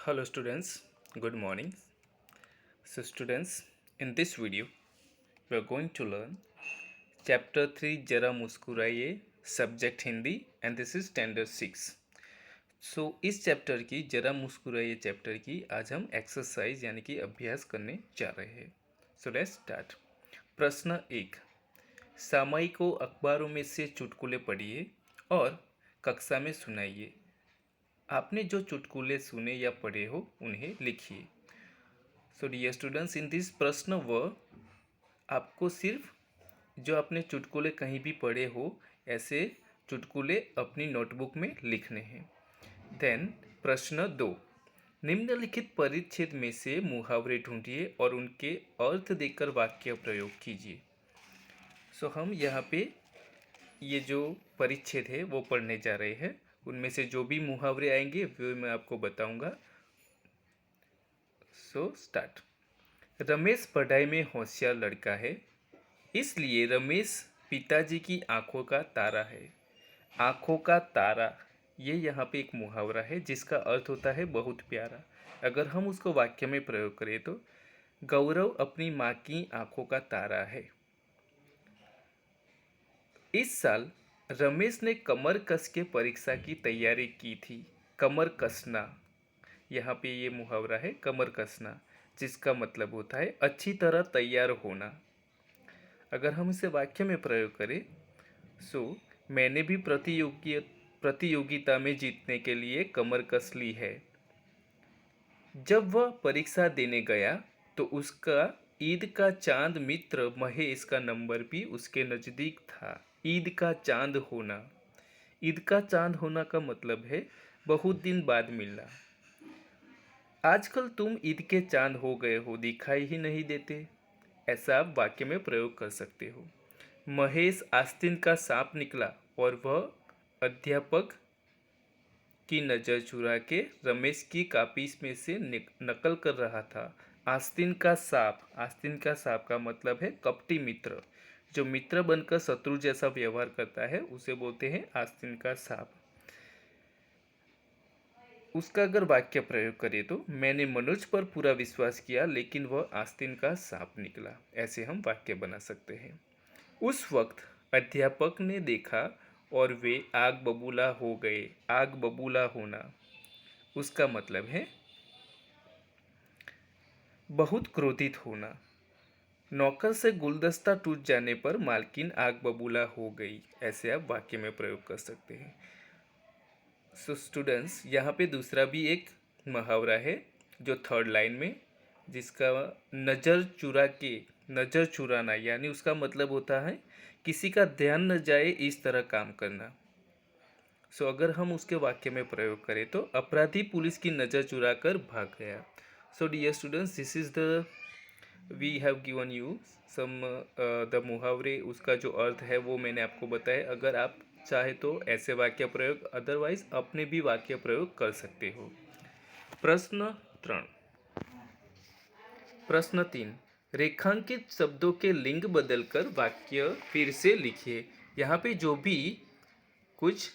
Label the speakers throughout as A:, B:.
A: Hello students, good morning. So students, in this video we are going to learn chapter 3 जरा मुस्कुराइए subject Hindi and this is standard 6. So इस chapter की जरा मुस्कुराइए chapter की आज हम एक्सरसाइज यानी कि अभ्यास करने जा रहे हैं. So let's start. प्रश्न 1. सामयिकों अखबारों में से चुटकुले पढ़िए और कक्षा में सुनाइए. आपने जो चुटकुले सुने या पढ़े हो उन्हें लिखिए. So dear students, in this प्रश्न व आपको सिर्फ जो आपने चुटकुले कहीं भी पढ़े हो ऐसे चुटकुले अपनी नोटबुक में लिखने हैं. देन प्रश्न 2. निम्नलिखित परिच्छेद में से मुहावरे ढूंढिए और उनके अर्थ देकर वाक्य प्रयोग कीजिए. सो हम यहाँ पे ये जो परिच्छेद है वो पढ़ने जा रहे हैं. उनमें से जो भी मुहावरे आएंगे वो मैं आपको बताऊंगा. So start. रमेश पढ़ाई में होशियार लड़का है, इसलिए रमेश पिताजी की आंखों का तारा है. आंखों का तारा, ये यहाँ पे एक मुहावरा है जिसका अर्थ होता है बहुत प्यारा. अगर हम उसको वाक्य में प्रयोग करें तो गौरव अपनी माँ की आंखों का तारा है. इस साल रमेश ने कमर कस के परीक्षा की तैयारी की थी. कमर कसना, यहाँ पे ये मुहावरा है कमर कसना, जिसका मतलब होता है अच्छी तरह तैयार होना. अगर हम इसे वाक्य में प्रयोग करें सो मैंने भी प्रतियोगिता में जीतने के लिए कमर कस ली है. जब वह परीक्षा देने गया तो उसका ईद का चांद मित्र महेश का नंबर भी उसके नज़दीक था. ईद का चांद होना, ईद का चांद होना का मतलब है बहुत दिन बाद मिलना. आजकल तुम ईद के चांद हो गए हो, दिखाई ही नहीं देते. ऐसा आप वाक्य में प्रयोग कर सकते हो. महेश आस्तीन का सांप निकला और वह अध्यापक की नज़र चुरा के रमेश की कॉपी में से नकल कर रहा था. आस्तीन का सांप, आस्तीन का सांप का मतलब है कपटी मित्र. जो मित्र बनकर शत्रु जैसा व्यवहार करता है उसे बोलते हैं आस्तीन का सांप. उसका अगर वाक्य प्रयोग करें तो मैंने मनोज पर पूरा विश्वास किया लेकिन वह आस्तीन का सांप निकला. ऐसे हम वाक्य बना सकते हैं. उस वक्त अध्यापक ने देखा और वे आग बबूला हो गए. आग बबूला होना, उसका मतलब है बहुत क्रोधित होना. नौकर से गुलदस्ता टूट जाने पर मालकिन आग बबूला हो गई. ऐसे आप वाक्य में प्रयोग कर सकते हैं. सो स्टूडेंट्स, यहाँ पे दूसरा भी एक मुहावरा है जो थर्ड लाइन में, जिसका नज़र चुराना यानी उसका मतलब होता है किसी का ध्यान न जाए इस तरह काम करना. सो अगर हम उसके वाक्य में प्रयोग करें तो अपराधी पुलिस की नज़र चुरा कर भाग गया. So dear students, this is the we have given you some the मुहावरे. उसका जो अर्थ है वो मैंने आपको बताया. अगर आप चाहे तो ऐसे वाक्य प्रयोग, अदरवाइज अपने भी वाक्य प्रयोग कर सकते हो. प्रश्न 3. प्रश्न 3. रेखांकित शब्दों के लिंग बदलकर वाक्य फिर से लिखिए. यहाँ पे जो भी कुछ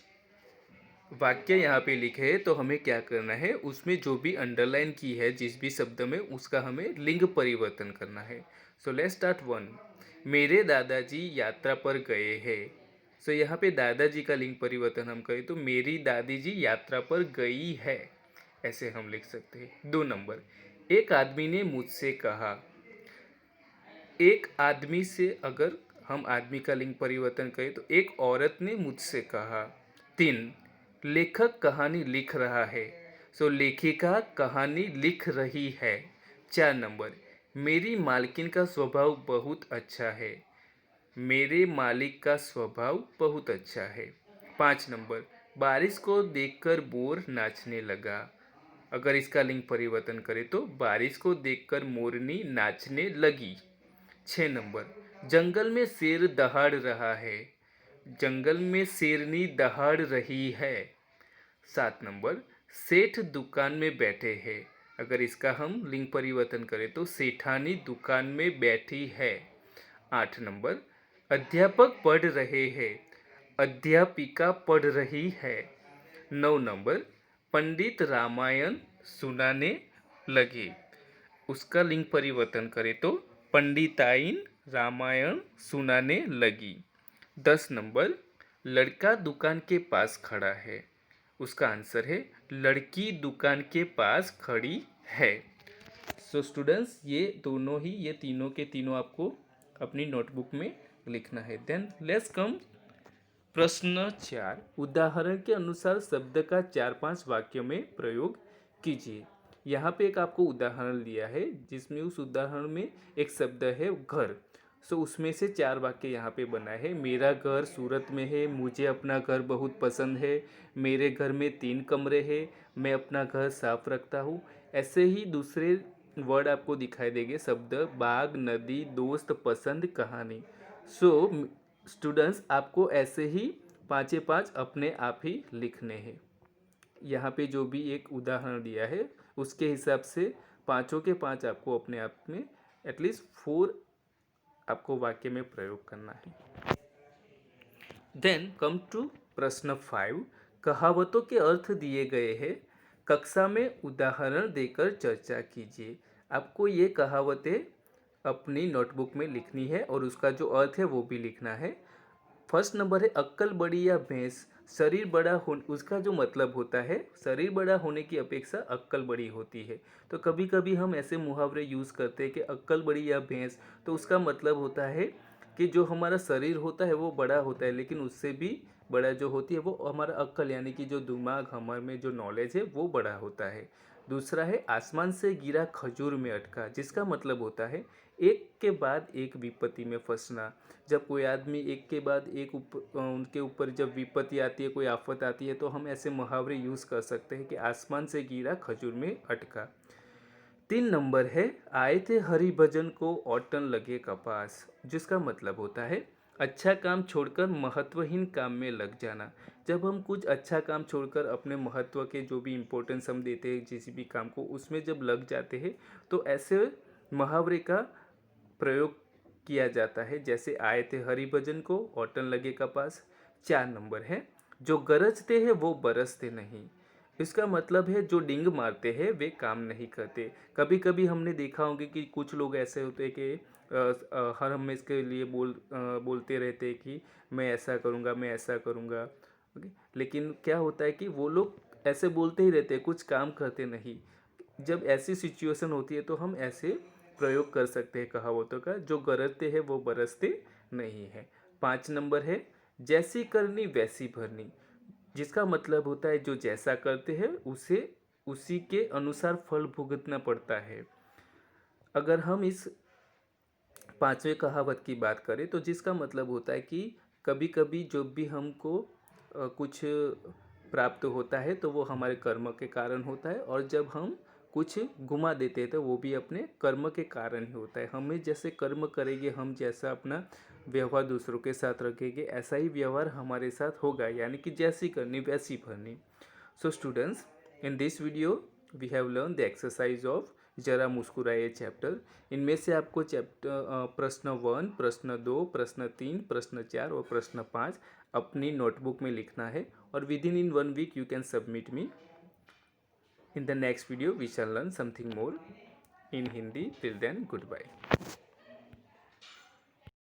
A: वाक्य यहाँ पे लिखे है तो हमें क्या करना है, उसमें जो भी अंडरलाइन की है जिस भी शब्द में उसका हमें लिंग परिवर्तन करना है. So let's start 1. मेरे दादाजी यात्रा पर गए हैं. सो यहाँ पे दादाजी का लिंग परिवर्तन हम करें तो मेरी दादी जी यात्रा पर गई है. ऐसे हम लिख सकते हैं. 2 नंबर. एक आदमी ने मुझसे कहा. एक आदमी से अगर हम आदमी का लिंग परिवर्तन करें तो एक औरत ने मुझसे कहा. 3. लेखक कहानी लिख रहा है. सो लेखिका कहानी लिख रही है. 4 नंबर. मेरी मालकिन का स्वभाव बहुत अच्छा है. मेरे मालिक का स्वभाव बहुत अच्छा है. 5 नंबर. बारिश को देखकर मोर नाचने लगा. अगर इसका लिंग परिवर्तन करें तो बारिश को देखकर मोरनी नाचने लगी. 6 नंबर. जंगल में शेर दहाड़ रहा है. जंगल में शेरनी दहाड़ रही है. 7 नंबर. सेठ दुकान में बैठे हैं. अगर इसका हम लिंग परिवर्तन करें तो सेठानी दुकान में बैठी है. 8 नंबर. अध्यापक पढ़ रहे हैं. अध्यापिका पढ़ रही है. 9 नंबर. पंडित रामायण सुनाने लगे। उसका लिंग परिवर्तन करें तो पंडिताइन रामायण सुनाने लगी। 10 नंबर, लड़का दुकान के पास खड़ा है। उसका आंसर है लड़की दुकान के पास खड़ी है। सो स्टूडेंट्स, ये तीनों के तीनों आपको अपनी नोटबुक में लिखना है। देन लेट्स कम प्रश्न 4, उदाहरण के अनुसार शब्द का 4-5 वाक्यों में प्रयोग कीजिए। यहाँ पे एक आपको उदाहरण दिया है जिसमें उस उदाहरण में एक शब्द है घर। सो उसमें से 4 वाक्य यहाँ पे बना है। मेरा घर सूरत में है, मुझे अपना घर बहुत पसंद है, मेरे घर में 3 कमरे हैं, मैं अपना घर साफ रखता हूँ। ऐसे ही दूसरे वर्ड आपको दिखाई देंगे, शब्द बाग, नदी, दोस्त, पसंद, कहानी। सो स्टूडेंट्स, आपको ऐसे ही 5 अपने आप ही लिखने हैं। यहाँ पे जो भी एक उदाहरण दिया है उसके हिसाब से 5 के 5 आपको अपने आप में एटलीस्ट 4 आपको वाक्य में प्रयोग करना है। देन कम टू प्रश्न 5, कहावतों के अर्थ दिए गए हैं, कक्षा में उदाहरण देकर चर्चा कीजिए। आपको ये कहावतें अपनी नोटबुक में लिखनी है और उसका जो अर्थ है वो भी लिखना है। फर्स्ट नंबर है अक्कल बड़ी या भैंस, शरीर बड़ा हो, उसका जो मतलब होता है शरीर बड़ा होने की अपेक्षा अक्कल बड़ी होती है। तो कभी कभी हम ऐसे मुहावरे यूज़ करते हैं कि अक्कल बड़ी या भैंस, तो उसका मतलब होता है कि जो हमारा शरीर होता है वो बड़ा होता है, लेकिन उससे भी बड़ा जो होती है वो हमारा अक्कल, यानी कि जो दिमाग, हमारे में जो नॉलेज है वो बड़ा होता है। दूसरा है आसमान से गिरा खजूर में अटका, जिसका मतलब होता है एक के बाद एक विपत्ति में फंसना। जब कोई आदमी एक के बाद एक उनके ऊपर जब विपत्ति आती है, कोई आफत आती है, तो हम ऐसे मुहावरे यूज़ कर सकते हैं कि आसमान से गिरा खजूर में अटका। 3 नंबर है आए थे हरि भजन को औटन लगे कपास, जिसका मतलब होता है अच्छा काम छोड़कर महत्वहीन काम में लग जाना। जब हम कुछ अच्छा काम छोड़कर अपने महत्व के जो भी इम्पोर्टेंस हम देते हैं किसी भी काम को, उसमें जब लग जाते हैं तो ऐसे मुहावरे का प्रयोग किया जाता है। जैसे आए थे हरि भजन को औटन लगे कपास। 4 नंबर है जो गरजते हैं वो बरसते नहीं। इसका मतलब है जो डिंग मारते हैं वे काम नहीं करते। कभी कभी हमने देखा होगा कि कुछ लोग ऐसे होते हैं कि हर हमेशा के लिए बोलते रहते हैं कि मैं ऐसा करूँगा, मैं ऐसा करूँगा। ओके, लेकिन क्या होता है कि वो लोग ऐसे बोलते ही रहते हैं, कुछ काम करते नहीं। जब ऐसी सिचुएशन होती है तो हम ऐसे प्रयोग कर सकते हैं कहावतों का, जो गरजते हैं वो बरसते नहीं है। 5 नंबर है जैसी करनी वैसी भरनी, जिसका मतलब होता है जो जैसा करते हैं उसे उसी के अनुसार फल भुगतना पड़ता है। अगर हम इस 5वें कहावत की बात करें तो जिसका मतलब होता है कि कभी कभी जो भी हमको कुछ प्राप्त होता है तो वो हमारे कर्म के कारण होता है, और जब हम कुछ गुमा देते हैं तो वो भी अपने कर्म के कारण ही होता है। हमें जैसे कर्म करेंगे, हम जैसा अपना व्यवहार दूसरों के साथ रखेंगे, ऐसा ही व्यवहार हमारे साथ होगा, यानी कि जैसी करनी वैसी भरनी। So students, in this video we have learn the exercise of जरा मुस्कुराइए चैप्टर। इनमें से आपको प्रश्न 1, प्रश्न 2, प्रश्न 3, प्रश्न 4 और प्रश्न 5 अपनी नोटबुक में लिखना है, और within in 1 week you can submit me. In the next video we shall learn something more in Hindi. Till then, goodbye.